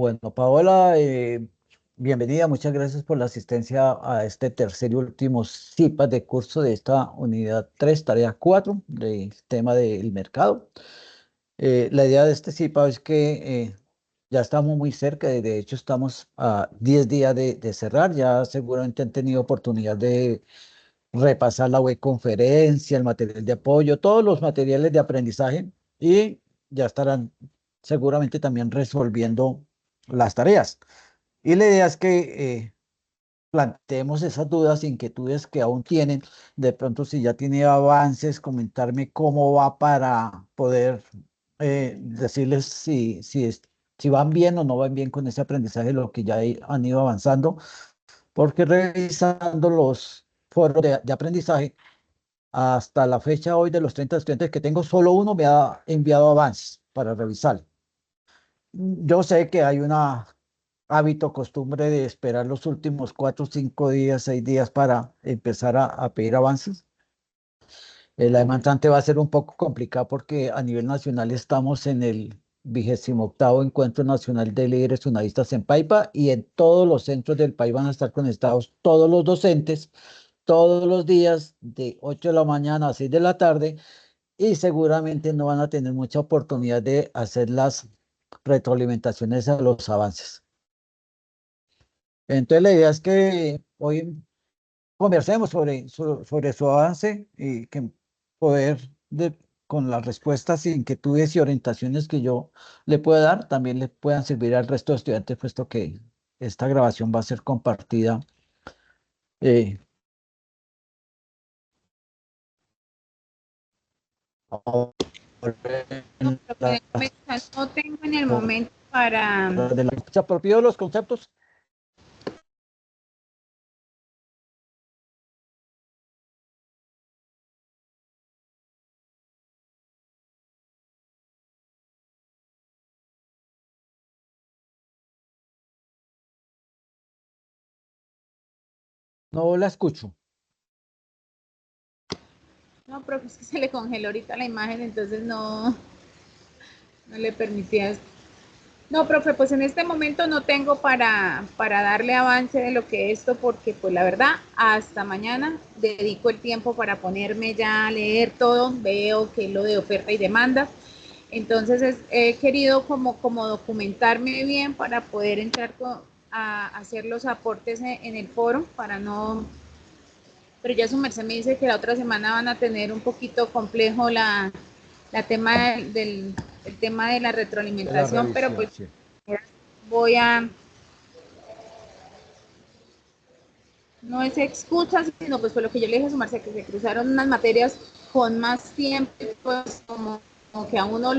Bueno, Paola, bienvenida, muchas gracias por la asistencia a este tercer y último CIPAS de curso de esta unidad 3, tarea 4, del tema del mercado. La idea de este CIPAS es que ya estamos muy cerca, de hecho estamos a 10 días de cerrar, ya seguramente han tenido oportunidad de repasar la web conferencia, el material de apoyo, todos los materiales de aprendizaje y ya estarán seguramente también resolviendo las tareas. Y la idea es que planteemos esas dudas, inquietudes que aún tienen. De pronto, si ya tiene avances, comentarme cómo va para poder decirles si van bien o no van bien con ese aprendizaje, lo que ya han ido avanzando, porque revisando los foros de aprendizaje, hasta la fecha hoy de los 30 estudiantes que tengo, solo uno me ha enviado avances para revisar. Yo sé que hay una hábito, costumbre de esperar los últimos 4, 5 días, 6 días para empezar a pedir avances. La demandante va a ser un poco complicado porque a nivel nacional estamos en el 28º Encuentro Nacional de Líderes Unadistas en Paipa y en todos los centros del país van a estar conectados todos los docentes todos los días de 8 de la mañana a 6 de la tarde y seguramente no van a tener mucha oportunidad de hacer las retroalimentaciones a los avances. Entonces la idea es que hoy conversemos sobre su avance y que poder, con las respuestas, inquietudes y orientaciones que yo le pueda dar, también le puedan servir al resto de estudiantes, puesto que esta grabación va a ser compartida. eh, ahora No, en pero la- no tengo en el momento para... ¿Se apropió de los conceptos? No la escucho. No, profe, es que se le congeló ahorita la imagen, entonces no le permitía. No, profe, pues en este momento no tengo para darle avance de lo que esto, porque pues la verdad, hasta mañana dedico el tiempo para ponerme ya a leer todo, veo que es lo de oferta y demanda. Entonces he querido como documentarme bien para poder entrar a hacer los aportes en el foro, para no, pero ya su merced me dice que la otra semana van a tener un poquito complejo la tema el tema de la De la retroalimentación, pero revisión, pues sí. voy a, no es excusa, sino pues por lo que yo le dije a su merced, que se cruzaron unas materias con más tiempo, pues como que a uno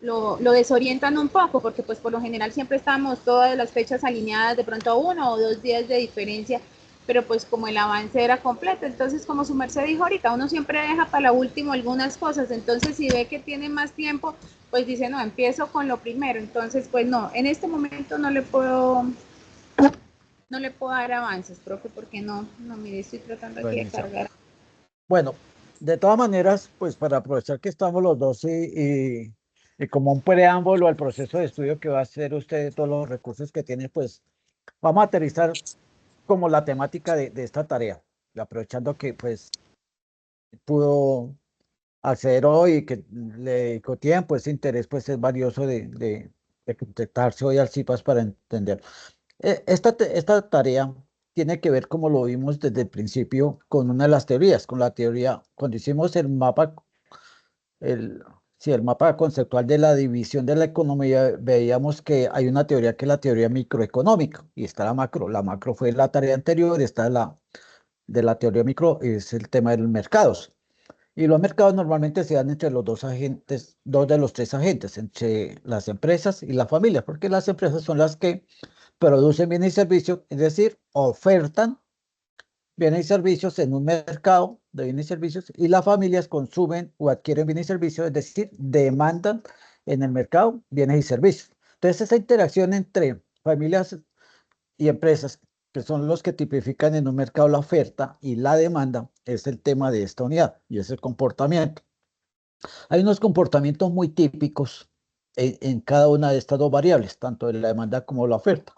lo desorientan un poco, porque pues por lo general siempre estamos todas las fechas alineadas, de pronto 1 o 2 días de diferencia, pero pues como el avance era completo, entonces como su merced dijo ahorita, uno siempre deja para la última algunas cosas, entonces si ve que tiene más tiempo, pues dice, no, empiezo con lo primero, entonces pues no, en este momento no le puedo dar avances, profe, porque no, mire, estoy tratando aquí de Buenísimo. cargar. Bueno, de todas maneras, pues para aprovechar que estamos los dos y como un preámbulo al proceso de estudio que va a hacer usted de todos los recursos que tiene, pues vamos a aterrizar como la temática de esta tarea, y aprovechando que pues pudo acceder hoy y que le dedicó tiempo, ese interés pues es valioso de contactarse hoy al CIPAS para entender. Esta tarea tiene que ver, como lo vimos desde el principio, con una de las teorías, con la teoría, cuando hicimos el mapa, el, sí, el mapa conceptual de la división de la economía, veíamos que hay una teoría que es la teoría microeconómica y está la macro. La macro fue la tarea anterior, está la de la teoría micro, es el tema de los mercados. Y los mercados normalmente se dan entre los dos agentes, dos de los tres agentes, entre las empresas y las familias, porque las empresas son las que producen bienes y servicios, es decir, ofertan bienes y servicios en un mercado de bienes y servicios, y las familias consumen o adquieren bienes y servicios, es decir, demandan en el mercado bienes y servicios. Entonces, esa interacción entre familias y empresas, que son los que tipifican en un mercado la oferta y la demanda, es el tema de esta unidad y es el comportamiento. Hay unos comportamientos muy típicos en cada una de estas dos variables, tanto en la demanda como la oferta,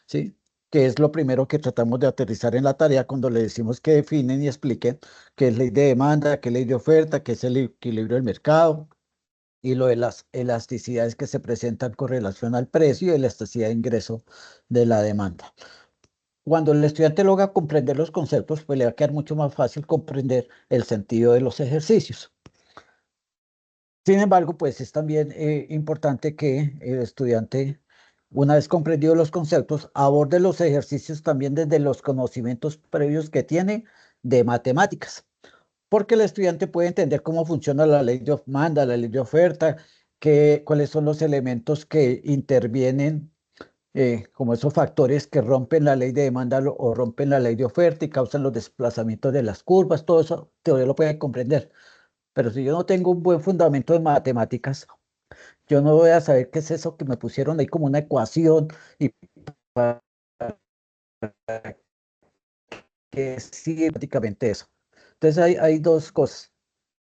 ¿sí? Que es lo primero que tratamos de aterrizar en la tarea cuando le decimos que definen y expliquen qué es ley de demanda, qué es ley de oferta, qué es el equilibrio del mercado y lo de las elasticidades que se presentan con relación al precio y elasticidad de ingreso de la demanda. Cuando el estudiante logra comprender los conceptos, pues le va a quedar mucho más fácil comprender el sentido de los ejercicios. Sin embargo, pues es también importante que el estudiante, una vez comprendido los conceptos, aborde los ejercicios también desde los conocimientos previos que tiene de matemáticas, porque el estudiante puede entender cómo funciona la ley de demanda, la ley de oferta, cuáles son los elementos que intervienen, como esos factores que rompen la ley de demanda o rompen la ley de oferta y causan los desplazamientos de las curvas, todo eso teoría lo puede comprender. Pero si yo no tengo un buen fundamento en matemáticas, yo no voy a saber qué es eso que me pusieron ahí como una ecuación y para qué sirve prácticamente eso. Entonces hay dos cosas.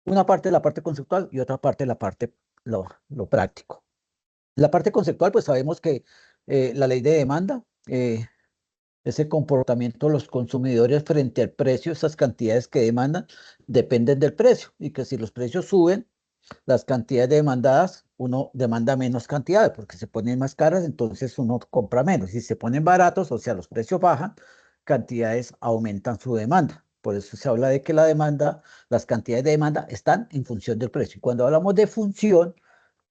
Una parte la parte conceptual y otra parte la parte lo práctico. La parte conceptual, pues sabemos que la ley de demanda es el comportamiento de los consumidores frente al precio, esas cantidades que demandan dependen del precio y que si los precios suben, las cantidades demandadas, uno demanda menos cantidades porque se ponen más caras, entonces uno compra menos. Si se ponen baratos, o sea, los precios bajan, cantidades aumentan su demanda. Por eso se habla de que la demanda, las cantidades de demanda están en función del precio. Y cuando hablamos de función,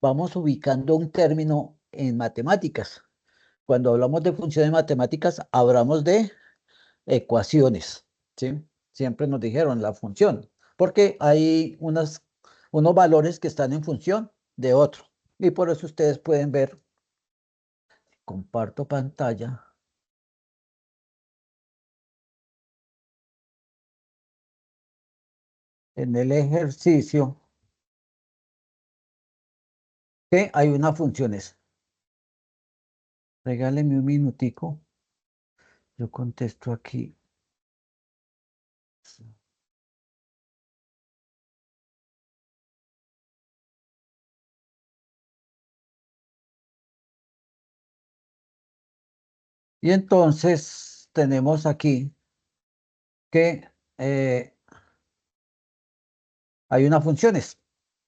vamos ubicando un término en matemáticas. Cuando hablamos de función en matemáticas, hablamos de ecuaciones, ¿sí? Siempre nos dijeron la función, porque hay unos valores que están en función de otro. Y por eso ustedes pueden ver, comparto pantalla, en el ejercicio, que hay unas funciones. Regáleme un minutico, yo contesto aquí. Y entonces tenemos aquí que hay unas funciones,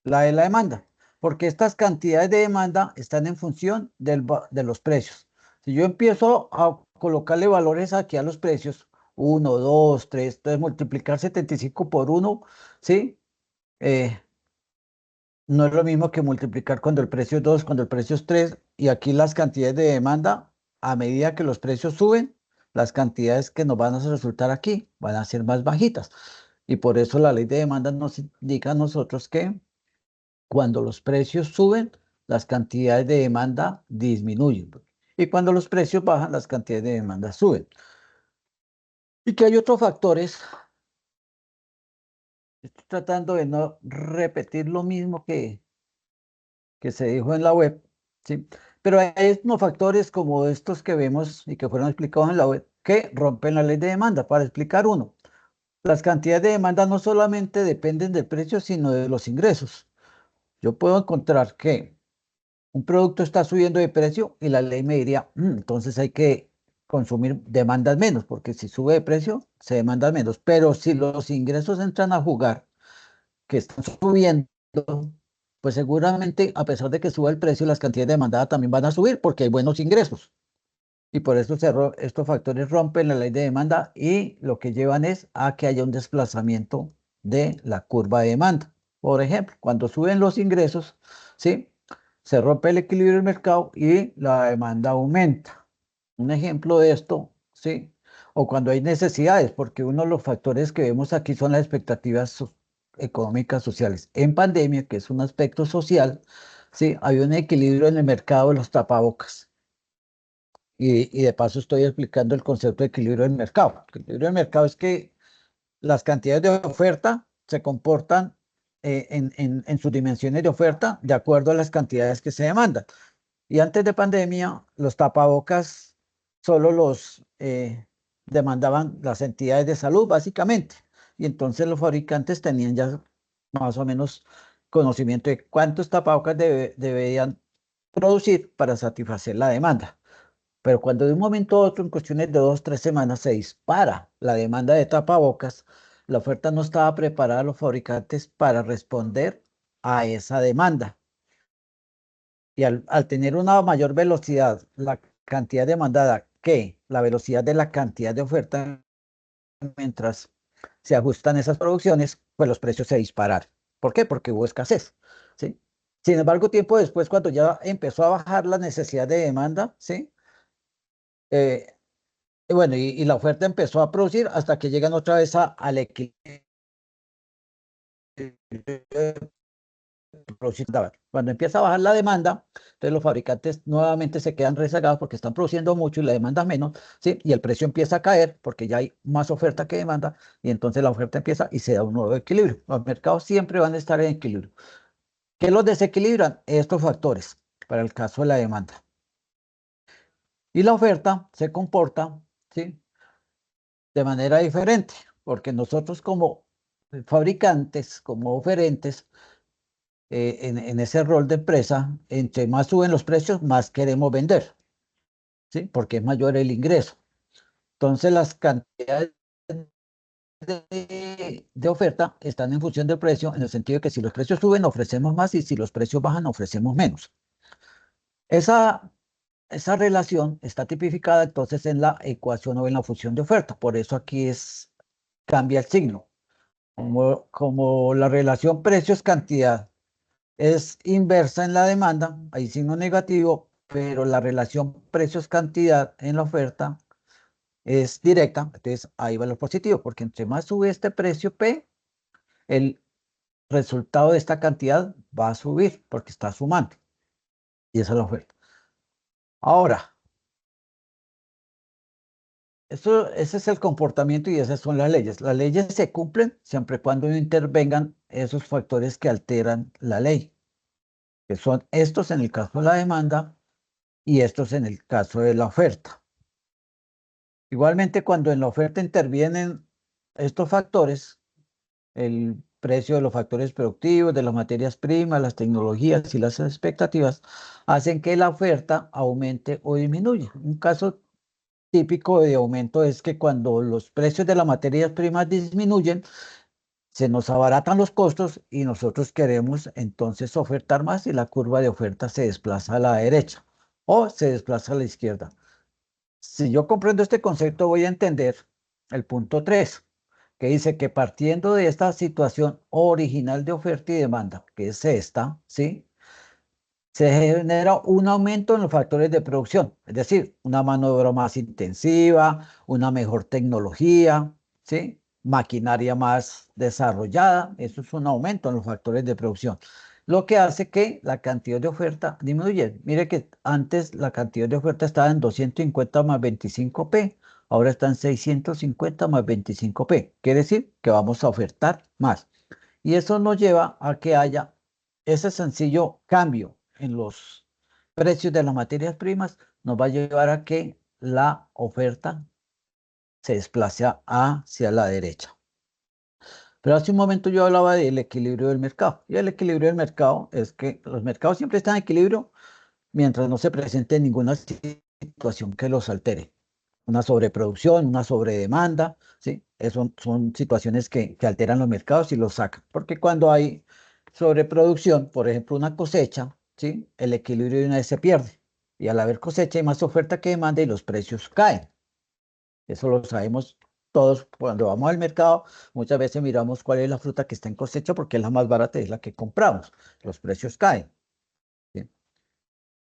la de la demanda, porque estas cantidades de demanda están en función de los precios. Si yo empiezo a colocarle valores aquí a los precios, 1, 2, 3, entonces multiplicar 75 por 1, ¿sí? Eh, no es lo mismo que multiplicar cuando el precio es 2, cuando el precio es 3, y aquí las cantidades de demanda, a medida que los precios suben, las cantidades que nos van a resultar aquí van a ser más bajitas. Y por eso la ley de demanda nos indica a nosotros que cuando los precios suben, las cantidades de demanda disminuyen. Y cuando los precios bajan, las cantidades de demanda suben. Y que hay otros factores. Estoy tratando de no repetir lo mismo que se dijo en la web, ¿sí? Pero hay unos factores como estos que vemos y que fueron explicados en la web que rompen la ley de demanda. Para explicar uno, las cantidades de demanda no solamente dependen del precio, sino de los ingresos. Yo puedo encontrar que un producto está subiendo de precio y la ley me diría, entonces hay que consumir demandas menos, porque si sube de precio, se demanda menos. Pero si los ingresos entran a jugar, que están subiendo, pues seguramente, a pesar de que suba el precio, las cantidades demandadas también van a subir porque hay buenos ingresos. Y por eso estos factores rompen la ley de demanda y lo que llevan es a que haya un desplazamiento de la curva de demanda. Por ejemplo, cuando suben los ingresos, ¿sí? Se rompe el equilibrio del mercado y la demanda aumenta. Un ejemplo de esto, ¿sí? O cuando hay necesidades, porque uno de los factores que vemos aquí son las expectativas económicas sociales. En pandemia, que es un aspecto social, ¿sí? Hay un equilibrio en el mercado de los tapabocas. Y de paso estoy explicando el concepto de equilibrio del mercado. El equilibrio del mercado es que las cantidades de oferta se comportan en sus dimensiones de oferta de acuerdo a las cantidades que se demandan. Y antes de pandemia, los tapabocas solo los demandaban las entidades de salud, básicamente. Y entonces los fabricantes tenían ya más o menos conocimiento de cuántos tapabocas debían producir para satisfacer la demanda. Pero cuando de un momento a otro, en cuestiones de 2, 3 semanas, se dispara la demanda de tapabocas, la oferta no estaba preparada a los fabricantes para responder a esa demanda. Y al tener una mayor velocidad, la cantidad demandada que la velocidad de la cantidad de oferta, mientras se ajustan esas producciones, pues los precios se dispararon. ¿Por qué? Porque hubo escasez, ¿sí? Sin embargo, tiempo después, cuando ya empezó a bajar la necesidad de demanda, ¿sí? Eh, y bueno, y la oferta empezó a producir hasta que llegan otra vez al equilibrio producir. Cuando empieza a bajar la demanda, entonces los fabricantes nuevamente se quedan rezagados porque están produciendo mucho y la demanda menos, ¿sí? Y el precio empieza a caer porque ya hay más oferta que demanda y entonces la oferta empieza y se da un nuevo equilibrio. Los mercados siempre van a estar en equilibrio. ¿Qué los desequilibran? Estos factores para el caso de la demanda. Y la oferta se comporta, ¿sí? De manera diferente, porque nosotros como fabricantes, como oferentes, en ese rol de empresa, entre más suben los precios, más queremos vender, ¿sí? Porque es mayor el ingreso. Entonces, las cantidades de oferta están en función del precio, en el sentido de que si los precios suben, ofrecemos más y si los precios bajan, ofrecemos menos. Esa, esa relación está tipificada entonces en la ecuación o en la función de oferta. Por eso aquí cambia el signo. Como la relación precios-cantidad es inversa en la demanda, hay signo negativo, pero la relación precios-cantidad en la oferta es directa, entonces hay valor positivo, porque entre más sube este precio P, el resultado de esta cantidad va a subir, porque está sumando, y esa es la oferta. Ahora, ese es el comportamiento y esas son las leyes. Las leyes se cumplen siempre y cuando no intervengan esos factores que alteran la ley, que son estos en el caso de la demanda y estos en el caso de la oferta. Igualmente, cuando en la oferta intervienen estos factores, el precio de los factores productivos, de las materias primas, las tecnologías y las expectativas, hacen que la oferta aumente o disminuya. Un caso típico de aumento es que cuando los precios de las materias primas disminuyen, se nos abaratan los costos y nosotros queremos entonces ofertar más y la curva de oferta se desplaza a la derecha o se desplaza a la izquierda. Si yo comprendo este concepto, voy a entender el punto 3, que dice que partiendo de esta situación original de oferta y demanda, que es esta, ¿sí? Se genera un aumento en los factores de producción, es decir, una mano de obra más intensiva, una mejor tecnología, ¿sí? Maquinaria más desarrollada, eso es un aumento en los factores de producción, lo que hace que la cantidad de oferta disminuya. Mire que antes la cantidad de oferta estaba en 250 más 25p, ahora está en 650 más 25p, quiere decir que vamos a ofertar más. Y eso nos lleva a que haya ese sencillo cambio en los precios de las materias primas, nos va a llevar a que la oferta se desplace hacia la derecha. Pero hace un momento yo hablaba del equilibrio del mercado. Y el equilibrio del mercado es que los mercados siempre están en equilibrio mientras no se presente ninguna situación que los altere. Una sobreproducción, una sobredemanda, ¿sí? Son situaciones que alteran los mercados y los sacan. Porque cuando hay sobreproducción, por ejemplo, una cosecha, ¿sí? El equilibrio de una vez se pierde. Y al haber cosecha hay más oferta que demanda y los precios caen. Eso lo sabemos todos. Cuando vamos al mercado, muchas veces miramos cuál es la fruta que está en cosecha porque es la más barata y es la que compramos. Los precios caen, ¿sí?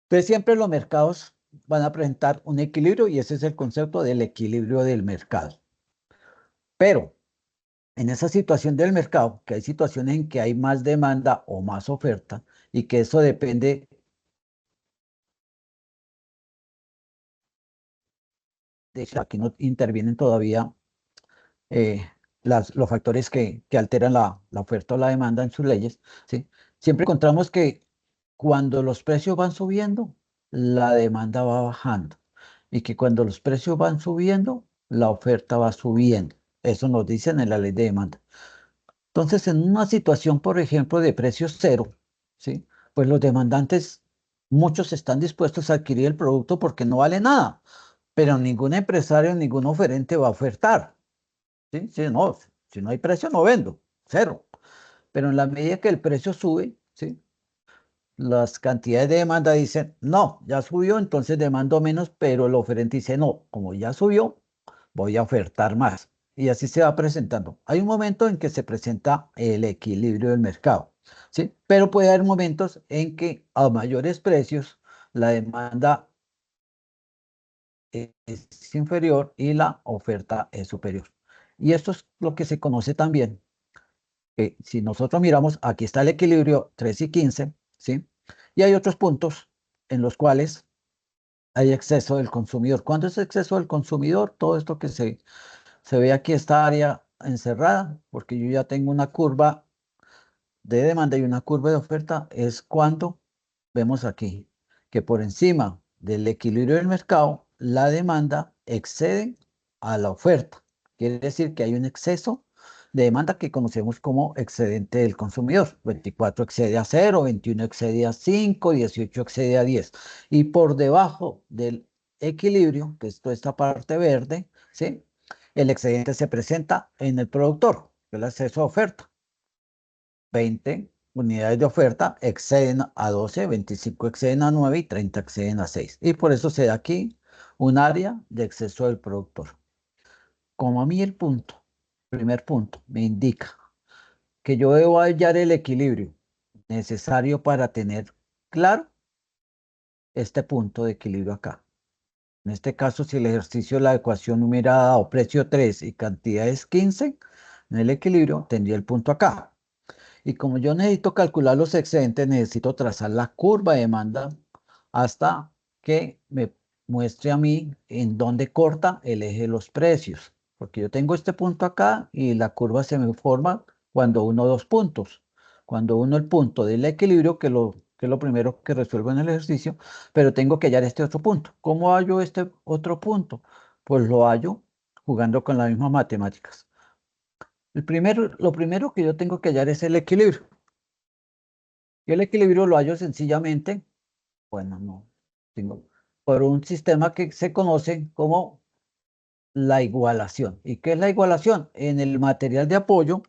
Entonces siempre los mercados van a presentar un equilibrio y ese es el concepto del equilibrio del mercado. Pero en esa situación del mercado, que hay situaciones en que hay más demanda o más oferta y que eso depende de aquí no intervienen todavía eh, los factores que alteran la oferta o la demanda en sus leyes, ¿sí? Siempre encontramos que cuando los precios van subiendo, la demanda va bajando y que cuando los precios van subiendo, la oferta va subiendo. Eso nos dicen en la ley de demanda. Entonces, en una situación, por ejemplo, de precio cero, ¿sí? Pues los demandantes Muchos están dispuestos a adquirir el producto porque no vale nada, pero ningún empresario, ningún oferente va a ofertar. ¿Sí? Sí, no, si no hay precio, no vendo, cero. Pero en la medida que el precio sube, ¿sí? Las cantidades de demanda dicen, no, ya subió, entonces demando menos, pero el oferente dice, no, como ya subió, voy a ofertar más. Y así se va presentando. Hay un momento en que se presenta el equilibrio del mercado, ¿sí? Pero puede haber momentos en que a mayores precios la demanda es inferior y la oferta es superior. Y esto es lo que se conoce también. Si nosotros miramos, aquí está el equilibrio 3 y 15, ¿sí? Y hay otros puntos en los cuales hay exceso del consumidor. ¿Cuándo es exceso del consumidor? Todo esto que se ve aquí, esta área encerrada, porque yo ya tengo una curva de demanda y una curva de oferta, es cuando vemos aquí que por encima del equilibrio del mercado, la demanda excede a la oferta. Quiere decir que hay un exceso de demanda que conocemos como excedente del consumidor. 24 excede a 0, 21 excede a 5, 18 excede a 10. Y por debajo del equilibrio, que es toda esta parte verde, ¿sí? El excedente se presenta en el productor, el exceso de oferta. 20 unidades de oferta exceden a 12, 25 exceden a 9 y 30 exceden a 6. Y por eso se da aquí un área de exceso del productor. Como a mí el punto, primer punto, me indica que yo debo hallar el equilibrio necesario para tener claro este punto de equilibrio acá. En este caso, si el ejercicio de la ecuación hubiera dado precio 3 y cantidad es 15, en el equilibrio tendría el punto acá. Y como yo necesito calcular los excedentes, necesito trazar la curva de demanda hasta que me muestre a mí en dónde corta el eje de los precios. Porque yo tengo este punto acá y la curva se me forma cuando uno dos puntos. Cuando uno el punto del equilibrio, que es lo primero que resuelvo en el ejercicio, pero tengo que hallar este otro punto. ¿Cómo hallo este otro punto? Pues lo hallo jugando con las mismas matemáticas. Lo primero que yo tengo que hallar es el equilibrio. Y el equilibrio lo hallo sencillamente, bueno, no, tengo, por un sistema que se conoce como la igualación. ¿Y qué es la igualación? En el material de apoyo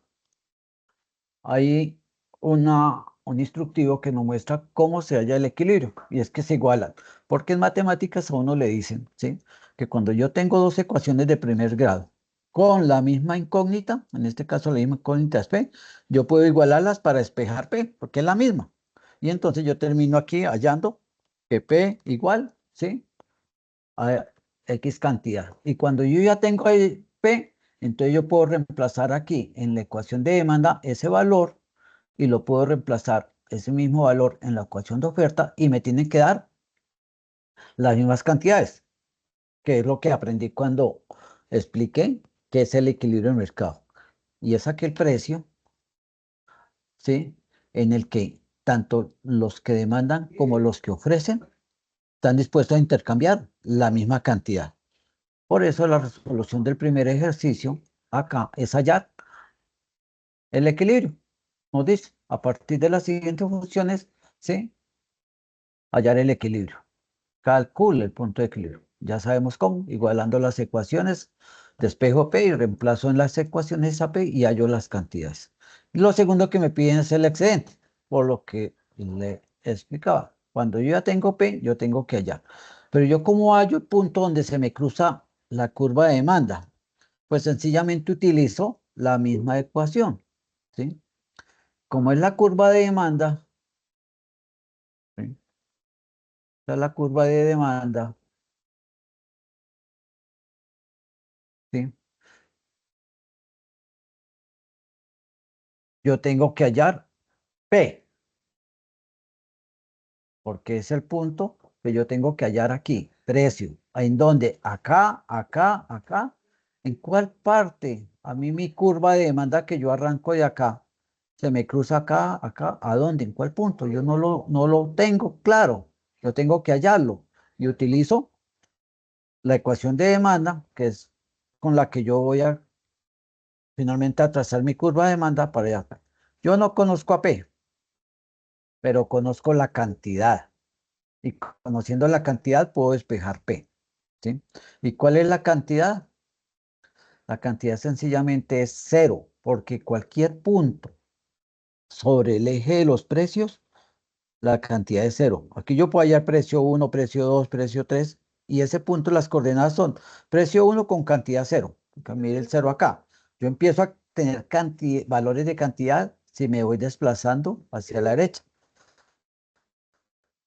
hay un instructivo que nos muestra cómo se halla el equilibrio, y es que se igualan. Porque en matemáticas a uno le dicen, ¿sí? Que cuando yo tengo dos ecuaciones de primer grado con la misma incógnita, en este caso la misma incógnita es P, yo puedo igualarlas para despejar P, porque es la misma. Y entonces yo termino aquí hallando que P igual, ¿sí? A X cantidad. Y cuando yo ya tengo ahí P, entonces yo puedo reemplazar aquí en la ecuación de demanda ese valor y lo puedo reemplazar ese mismo valor en la ecuación de oferta y me tienen que dar las mismas cantidades, que es lo que aprendí cuando expliqué qué es el equilibrio del mercado. Y es aquel precio, ¿sí? En el que tanto los que demandan como los que ofrecen están dispuestos a intercambiar la misma cantidad. Por eso la resolución del primer ejercicio acá es hallar el equilibrio. Nos dice, a partir de las siguientes funciones, ¿sí? Hallar el equilibrio. Calcule el punto de equilibrio. Ya sabemos cómo, igualando las ecuaciones, despejo P y reemplazo en las ecuaciones a P y hallo las cantidades. Y lo segundo que me piden es el excedente, por lo que le explicaba. Cuando yo ya tengo P, yo tengo que hallar. Pero yo cómo hallo el punto donde se me cruza la curva de demanda. Pues sencillamente utilizo la misma ecuación, ¿sí? Como es la curva de demanda, ¿sí? Esta es la curva de demanda, ¿sí? Yo tengo que hallar P, porque es el punto que yo tengo que hallar aquí, precio. ¿En dónde? Acá, acá, acá. ¿En cuál parte? A mí mi curva de demanda que yo arranco de acá, se me cruza acá, acá. ¿A dónde? ¿En cuál punto? Yo no lo tengo claro. Yo tengo que hallarlo. Y utilizo la ecuación de demanda, que es con la que yo voy a finalmente a trazar mi curva de demanda para allá. Yo no conozco a P, pero conozco la cantidad. Y conociendo la cantidad puedo despejar P, ¿sí? ¿Y cuál es la cantidad? La cantidad sencillamente es cero, porque cualquier punto sobre el eje de los precios, la cantidad es cero. Aquí yo puedo hallar precio uno, precio 2, precio 3, y ese punto, las coordenadas son precio uno con cantidad cero. Mire el cero acá. Yo empiezo a tener valores de cantidad si me voy desplazando hacia la derecha.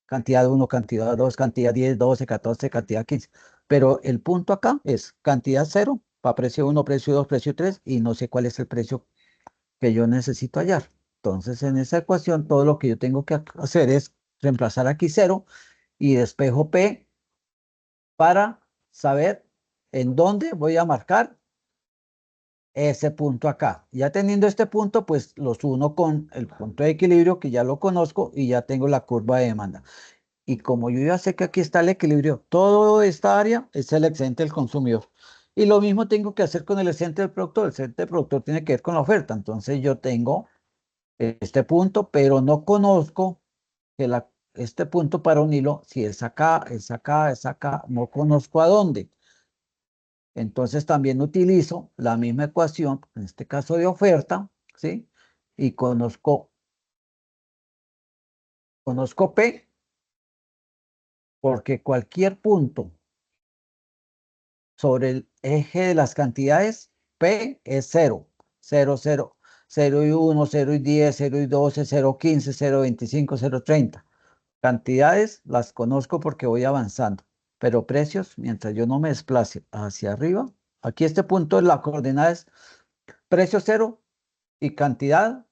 Cantidad uno, cantidad 2, cantidad 10, 12, 14, cantidad 15. Pero el punto acá es cantidad cero para precio uno, precio 2, precio 3, y no sé cuál es el precio que yo necesito hallar. Entonces, en esa ecuación, todo lo que yo tengo que hacer es reemplazar aquí cero y despejo P para saber en dónde voy a marcar ese punto acá. Ya teniendo este punto, pues los uno con el punto de equilibrio, que ya lo conozco, y ya tengo la curva de demanda. Y como yo ya sé que aquí está el equilibrio, toda esta área es el excedente del consumidor. Y lo mismo tengo que hacer con el excedente del productor. El excedente del productor tiene que ver con la oferta. Entonces yo tengo este punto, pero no conozco que este punto para un hilo, si es acá, es acá, es acá, no conozco a dónde. Entonces también utilizo la misma ecuación, en este caso de oferta, ¿sí? Y conozco P, porque cualquier punto sobre el eje de las cantidades, P es cero, cero, cero, cero y uno, cero y 10, cero y 12, cero, 15, cero, 25, cero, 30. Cantidades las conozco porque voy avanzando, pero precios, mientras yo no me desplace hacia arriba, aquí este punto de la coordenada es precio cero y cantidad,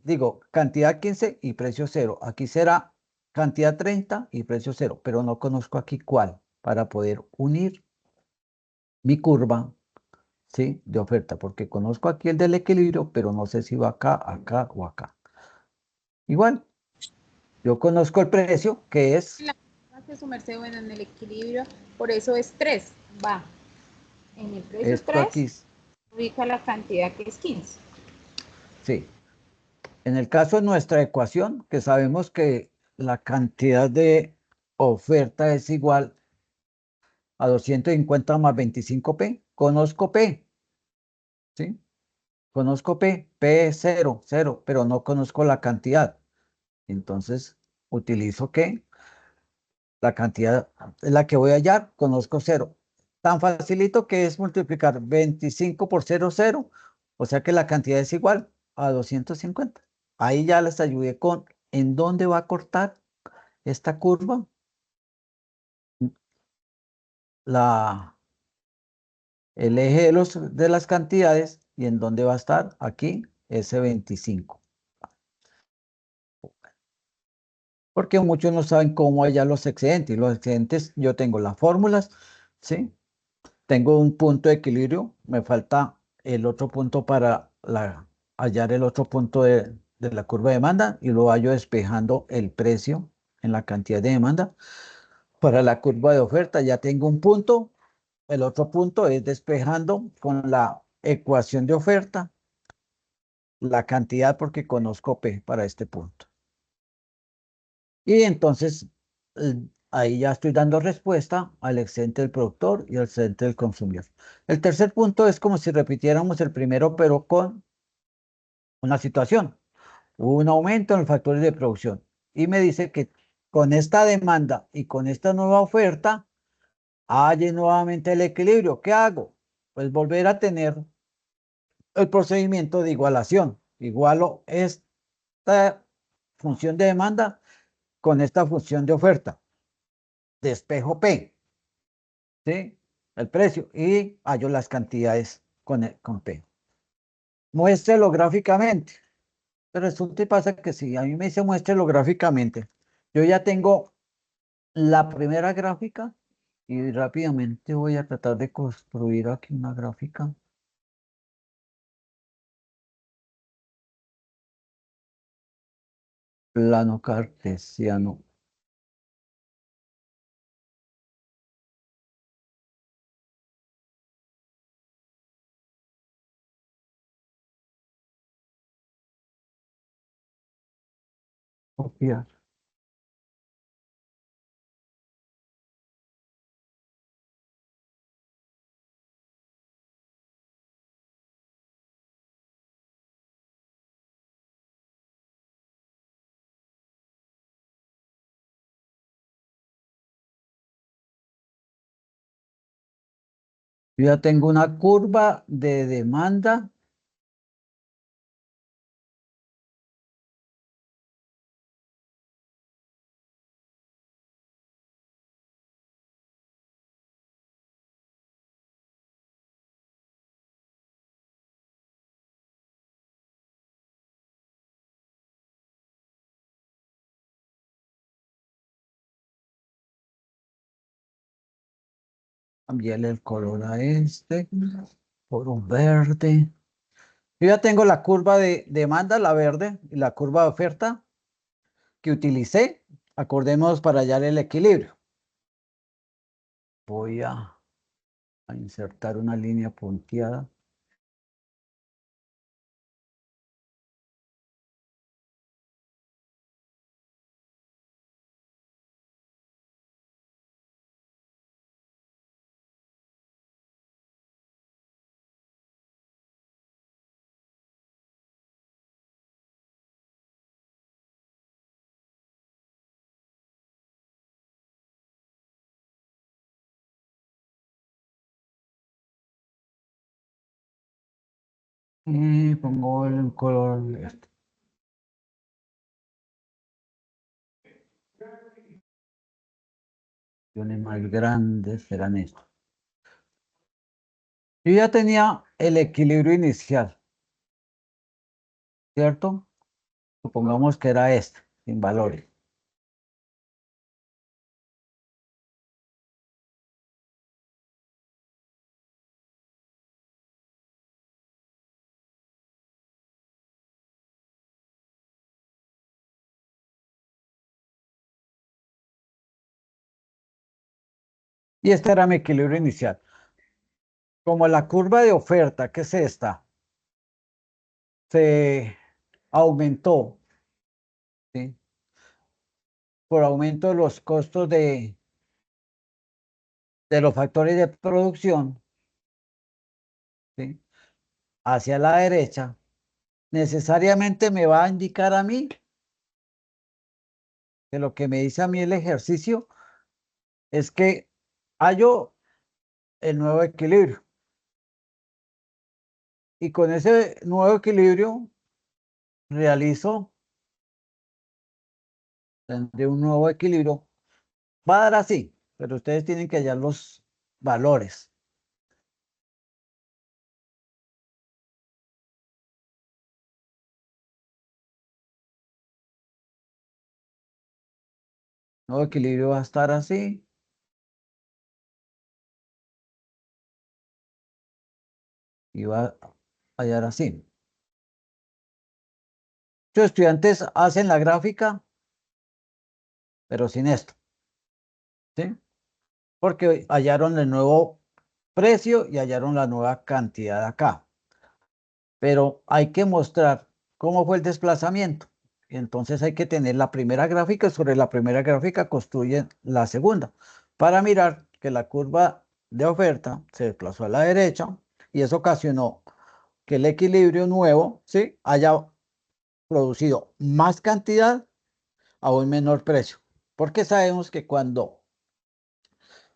digo, cantidad 15 y precio cero. Aquí será cantidad 30 y precio cero, pero no conozco aquí cuál para poder unir mi curva, ¿sí? De oferta, porque conozco aquí el del equilibrio, pero no sé si va acá, acá o acá. Igual, yo conozco el precio, que es La hace su merced, bueno, en el equilibrio, por eso es 3 va. En el precio esto 3 aquí, ubica la cantidad que es 15. sí. En el caso de nuestra ecuación, que sabemos que la cantidad de oferta es igual a 250 más 25P, conozco P, ¿sí? Conozco P, P es cero, cero, pero no conozco la cantidad. Entonces, utilizo que la cantidad es la que voy a hallar, conozco cero. Tan facilito que es multiplicar 25 por cero, cero, o sea que la cantidad es igual a 250. Ahí ya les ayudé con en dónde va a cortar esta curva, la, el eje de las cantidades y en dónde va a estar aquí ese 25. Porque muchos no saben cómo hallar los excedentes. Y los excedentes, yo tengo las fórmulas, ¿sí? Tengo un punto de equilibrio, me falta el otro punto para hallar el otro punto de la curva de demanda y lo hallo despejando el precio en la cantidad de demanda. Para la curva de oferta ya tengo un punto, el otro punto es despejando con la ecuación de oferta la cantidad porque conozco P para este punto. Y entonces ahí ya estoy dando respuesta al excedente del productor y al excedente del consumidor. El tercer punto es como si repitiéramos el primero, pero con una situación. Hubo un aumento en los factores de producción y me dice que con esta demanda y con esta nueva oferta, hay nuevamente el equilibrio. ¿Qué hago? Pues volver a tener el procedimiento de igualación. Igualo esta función de demanda con esta función de oferta. Despejo P, ¿sí? El precio y hallo las cantidades con P. Muéstrelo gráficamente. Pero resulta y pasa que si a mí me dice muéstrelo gráficamente, yo ya tengo la primera gráfica y rápidamente voy a tratar de construir aquí una gráfica. Plano cartesiano. Copiar. Yo ya tengo una curva de demanda. Cambiarle el color a este por un verde. Yo ya tengo la curva de demanda, la verde, y la curva de oferta que utilicé. Acordemos para hallar el equilibrio. Voy a insertar una línea punteada. Y pongo el color este. Opciones más grandes serán estos. Yo ya tenía el equilibrio inicial, ¿cierto? Supongamos que era este, sin valores. Y este era mi equilibrio inicial. Como la curva de oferta, que es esta, se aumentó, ¿sí? Por aumento de los costos de los factores de producción, ¿sí? Hacia la derecha, necesariamente me va a indicar a mí que lo que me dice a mí el ejercicio es que hallo el nuevo equilibrio. Y con ese nuevo equilibrio realizo, tendré un nuevo equilibrio. Va a dar así, pero ustedes tienen que hallar los valores. El nuevo equilibrio va a estar así y va a hallar así. Muchos estudiantes hacen la gráfica, pero sin esto, ¿sí? Porque hallaron el nuevo precio y hallaron la nueva cantidad acá. Pero hay que mostrar cómo fue el desplazamiento. Entonces hay que tener la primera gráfica y sobre la primera gráfica construyen la segunda para mirar que la curva de oferta se desplazó a la derecha y eso ocasionó que el equilibrio nuevo, ¿sí?, haya producido más cantidad a un menor precio. Porque sabemos que cuando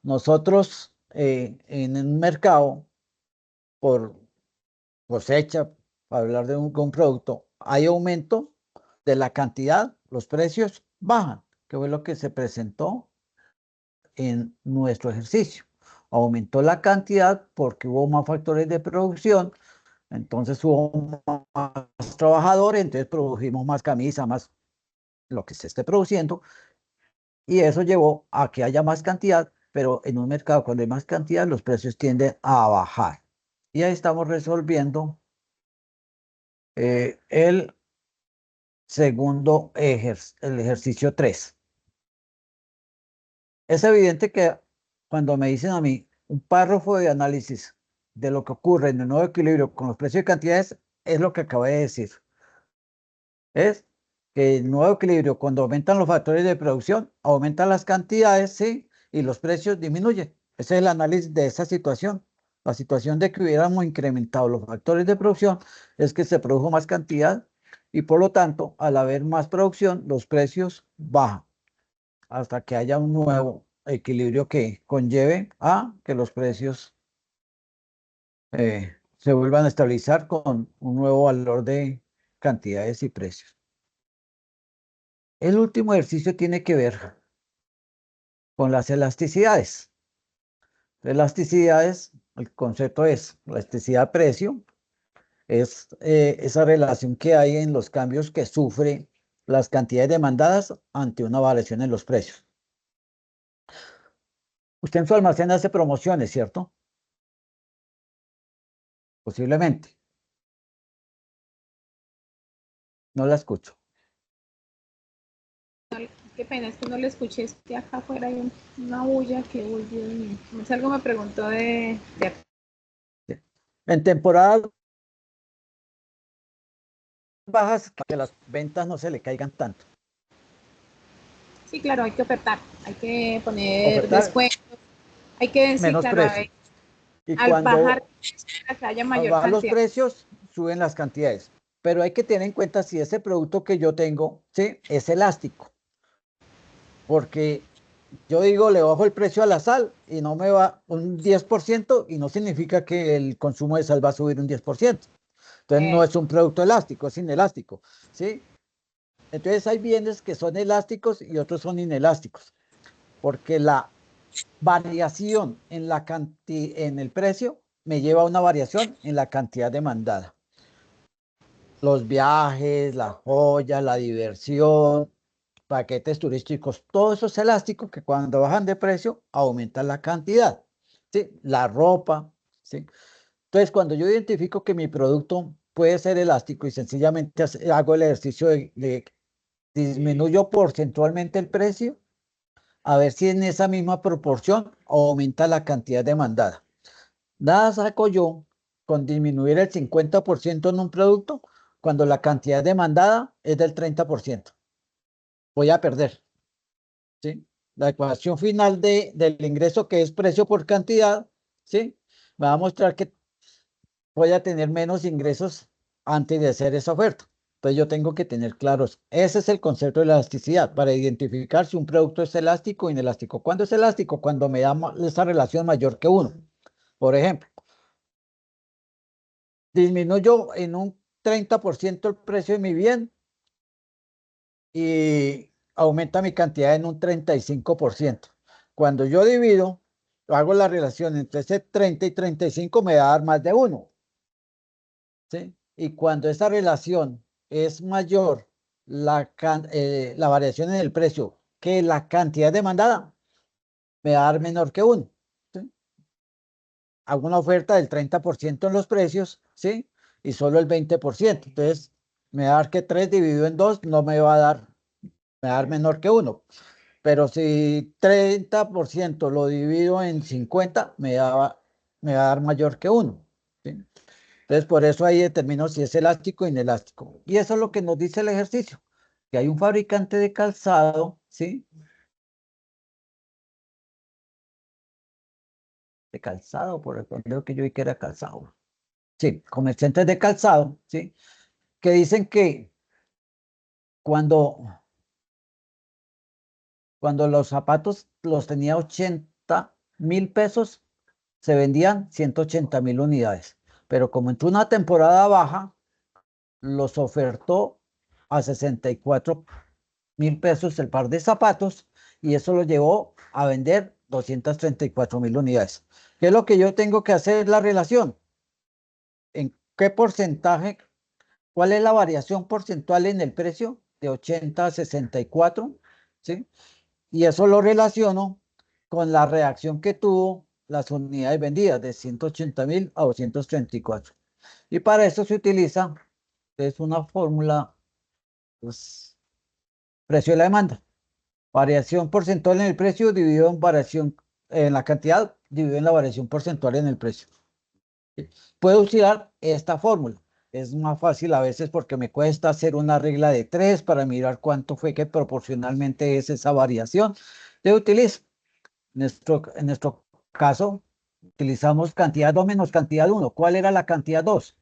nosotros en un mercado, por cosecha, para hablar de un producto, hay aumento de la cantidad, los precios bajan, que fue lo que se presentó en nuestro ejercicio. Aumentó la cantidad porque hubo más factores de producción, entonces hubo más trabajadores, entonces produjimos más camisa, más lo que se esté produciendo, y eso llevó a que haya más cantidad, pero en un mercado cuando hay más cantidad, los precios tienden a bajar. Y ahí estamos resolviendo el segundo el ejercicio 3. Es evidente que cuando me dicen a mí un párrafo de análisis de lo que ocurre en el nuevo equilibrio con los precios y cantidades, es lo que acabé de decir. Es que el nuevo equilibrio, cuando aumentan los factores de producción, aumentan las cantidades, ¿sí? Y los precios disminuyen. Ese es el análisis de esa situación. La situación de que hubiéramos incrementado los factores de producción es que se produjo más cantidad y por lo tanto, al haber más producción, los precios bajan hasta que haya un nuevo equilibrio que conlleve a que los precios se vuelvan a estabilizar con un nuevo valor de cantidades y precios. El último ejercicio tiene que ver con las elasticidades. Elasticidades, el concepto es elasticidad-precio, es esa relación que hay en los cambios que sufre las cantidades demandadas ante una variación en los precios. Usted en su almacén hace promociones, ¿cierto? Posiblemente. No la escucho. Qué pena, es que no le escuché, es que acá afuera hay una bulla que, uy, Dios mío. Si algo me preguntó de En temporadas bajas, que las ventas no se le caigan tanto. Sí, claro, hay que ofertar, hay que poner Ofertar descuentos, hay que, sí, menos claro, precio. Y al bajar cuando para que haya mayor bajan los cantidad. precios, suben las cantidades. Pero hay que tener en cuenta si ese producto que yo tengo, ¿sí?, es elástico. Porque yo digo, le bajo el precio a la sal y no me va un 10% y no significa que el consumo de sal va a subir un 10%. Entonces no Eh, es un producto elástico, es inelástico, ¿sí? Entonces hay bienes que son elásticos y otros son inelásticos, porque la variación en en el precio me lleva a una variación en la cantidad demandada. Los viajes, la joya, la diversión, paquetes turísticos, todo eso es elástico que cuando bajan de precio aumentan la cantidad, ¿sí? La ropa, ¿sí? Entonces, cuando yo identifico que mi producto puede ser elástico y sencillamente hago el ejercicio de disminuyo porcentualmente el precio, a ver si en esa misma proporción aumenta la cantidad demandada. Nada saco yo con disminuir el 50% en un producto cuando la cantidad demandada es del 30%. Voy a perder, ¿sí? La ecuación final del ingreso, que es precio por cantidad, ¿sí?, me va a mostrar que voy a tener menos ingresos antes de hacer esa oferta. Entonces yo tengo que tener claros, ese es el concepto de elasticidad, para identificar si un producto es elástico o inelástico. ¿Cuándo es elástico? Cuando me da esa relación mayor que uno. Por ejemplo, disminuyo en un 30% el precio de mi bien y aumenta mi cantidad en un 35%. Cuando yo divido, hago la relación entre ese 30 y 35, me va a dar más de uno, ¿sí? Y cuando esa relación es mayor, la variación en el precio que la cantidad demandada, me va a dar menor que uno, ¿sí? Hago una oferta del 30% en los precios, ¿sí? Y solo el 20%. Entonces, me va a dar que 3 dividido en 2 no me va a dar menor que uno. Pero si 30% lo divido en 50, me va a dar mayor que uno, ¿sí? Entonces, por eso ahí determino si es elástico o inelástico. Y eso es lo que nos dice el ejercicio, que hay un fabricante de calzado, ¿sí? De calzado, por el creo que yo vi que era calzado. Sí, comerciantes de calzado, ¿sí? Que dicen que cuando, cuando los zapatos los tenía 80.000 pesos, se vendían 180.000 unidades. Pero como entró una temporada baja, los ofertó a 64.000 pesos el par de zapatos y eso lo llevó a vender 234.000 unidades. ¿Qué es lo que yo tengo que hacer? La relación. ¿En qué porcentaje? ¿Cuál es la variación porcentual en el precio de 80 a 64? ¿Sí? Y eso lo relaciono con la reacción que tuvo las unidades vendidas de 180.000 a 234. Y para eso se utiliza, es una fórmula, pues, precio de la demanda. Variación porcentual en el precio dividido en variación en la cantidad, dividido en la variación porcentual en el precio. ¿Sí? Puedo usar esta fórmula. Es más fácil a veces porque me cuesta hacer una regla de 3 para mirar cuánto fue que proporcionalmente es esa variación. Yo utilizo, en nuestro caso, utilizamos cantidad 2 menos cantidad uno. ¿Cuál era la cantidad 2?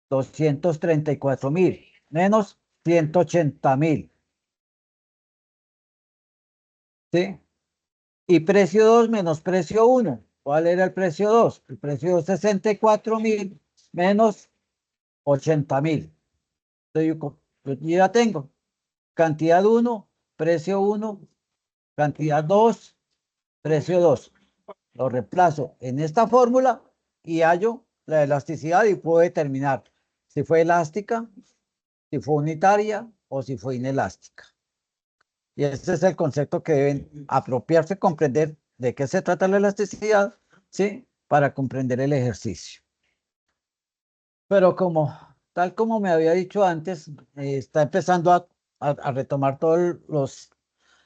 234.000 menos 180.000. ¿Sí? Y precio 2 menos precio uno. ¿Cuál era el precio 2? El precio 2, 64.000 menos 80.000. Entonces, yo ya tengo cantidad 1, precio 1, cantidad 2, precio 2. Lo reemplazo en esta fórmula y hallo la elasticidad y puedo determinar si fue elástica, si fue unitaria o si fue inelástica. Y ese es el concepto que deben apropiarse, comprender de qué se trata la elasticidad, ¿sí? Para comprender el ejercicio. Pero tal como me había dicho antes, está empezando a retomar todos los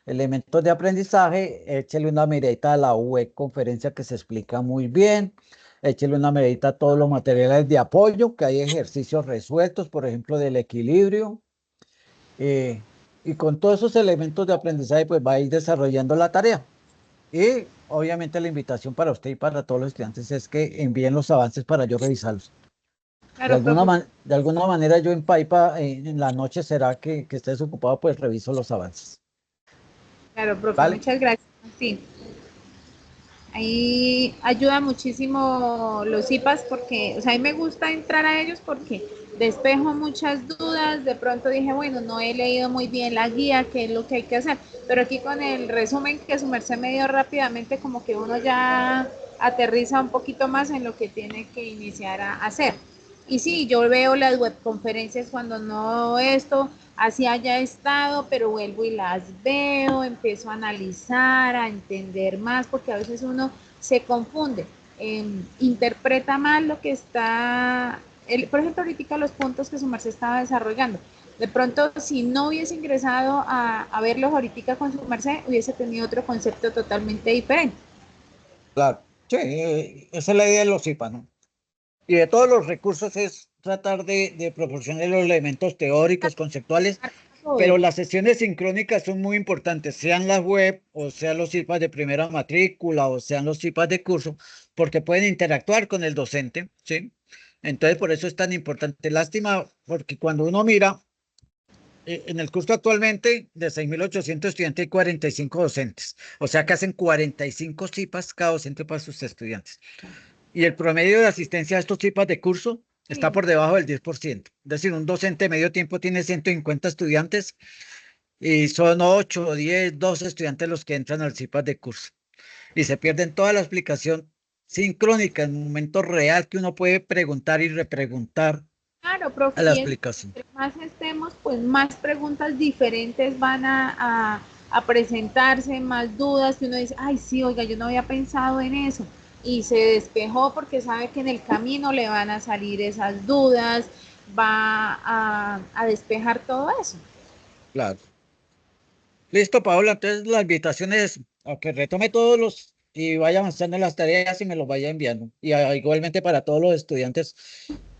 elementos de aprendizaje. Échele una miradita a la web conferencia que se explica muy bien. Échele una miradita a todos los materiales de apoyo, que hay ejercicios resueltos, por ejemplo, del equilibrio. eh, y con todos esos elementos de aprendizaje, pues va a ir desarrollando la tarea. Y obviamente la invitación para usted y para todos los estudiantes es que envíen los avances para yo revisarlos. Claro, profe. De alguna manera yo en Paipa, en la noche será que estés ocupado, pues reviso los avances. Claro, profe, ¿Vale? muchas gracias. Sí, ahí ayuda muchísimo los IPAs porque, o sea, a mí me gusta entrar a ellos porque despejo muchas dudas. De pronto dije, bueno, no he leído muy bien la guía, qué es lo que hay que hacer, pero aquí con el resumen que su merced me dio rápidamente, como que uno ya aterriza un poquito más en lo que tiene que iniciar a hacer. Y sí, yo veo las webconferencias cuando no esto, así haya estado, pero vuelvo y las veo, empiezo a analizar, a entender más, porque a veces uno se confunde, interpreta mal lo que está, por ejemplo, ahorita los puntos que su merced estaba desarrollando. De pronto, si no hubiese ingresado a verlos ahorita con su merced, hubiese tenido otro concepto totalmente diferente. Claro. Sí, esa es la idea de los IPA, ¿no? Y de todos los recursos es tratar de proporcionar los elementos teóricos, conceptuales, pero Todo. las sesiones sincrónicas son muy importantes, sean las web o sean los IPAs de primera matrícula o sean los IPAs de curso, porque pueden interactuar con el docente, ¿sí? Entonces, por eso es tan importante. Lástima, porque cuando uno mira, en el curso actualmente de 6.800 estudiantes hay 45 docentes, o sea que hacen 45 CIPAs cada docente para sus estudiantes. Y el promedio de asistencia a estos tipos de curso está Sí. por debajo del 10%. Es decir, un docente de medio tiempo tiene 150 estudiantes y son 8, 10, 12 estudiantes los que entran al CIPAS de curso. Y se pierden toda la explicación sincrónica en un momento real que uno puede preguntar y repreguntar Claro, a profe, la y es explicación. entre más estemos, pues más preguntas diferentes van a presentarse, más dudas, que uno dice, ay, sí, oiga, yo no había pensado en eso. Y se despejó porque sabe que en el camino le van a salir esas dudas, va a despejar todo eso. Claro. Listo, Paola. Entonces la invitación es a que retome todos los y vaya avanzando en las tareas y me los vaya enviando. Y igualmente para todos los estudiantes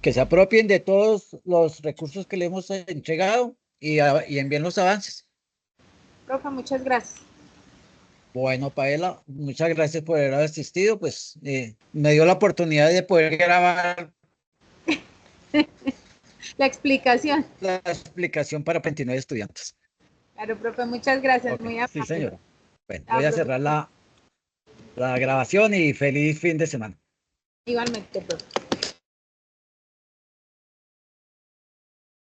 que se apropien de todos los recursos que le hemos entregado y envíen los avances. Profe, muchas gracias. Bueno, Paela, muchas gracias por haber asistido. Pues me dio la oportunidad de poder grabar La explicación. la explicación para 29 estudiantes. Claro, profe, muchas gracias, Ok, muy sí, amable. señora. Bueno, Chao, voy a profe. cerrar la grabación y feliz fin de semana. Igualmente, profe.